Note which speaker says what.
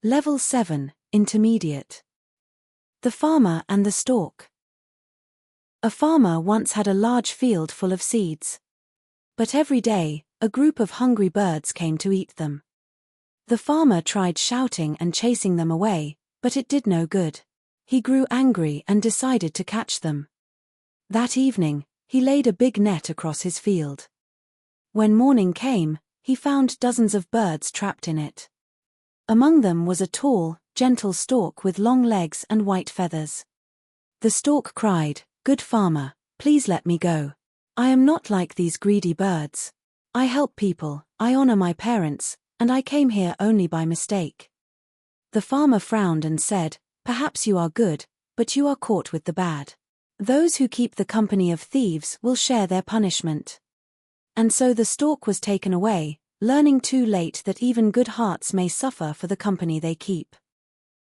Speaker 1: Level 7, Intermediate. The Farmer and the Stork. A farmer once had a large field full of seeds. But every day, a group of hungry birds came to eat them. The farmer tried shouting and chasing them away, but it did no good. He grew angry and decided to catch them. That evening, he laid a big net across his field. When morning came, he found dozens of birds trapped in it. Among them was a tall, gentle stork with long legs and white feathers. The stork cried, "Good farmer, please let me go. I am not like these greedy birds. I help people, I honor my parents, and I came here only by mistake." The farmer frowned and said, "Perhaps you are good, but you are caught with the bad. Those who keep the company of thieves will share their punishment." And so the stork was taken away, learning too late that even good hearts may suffer for the company they keep.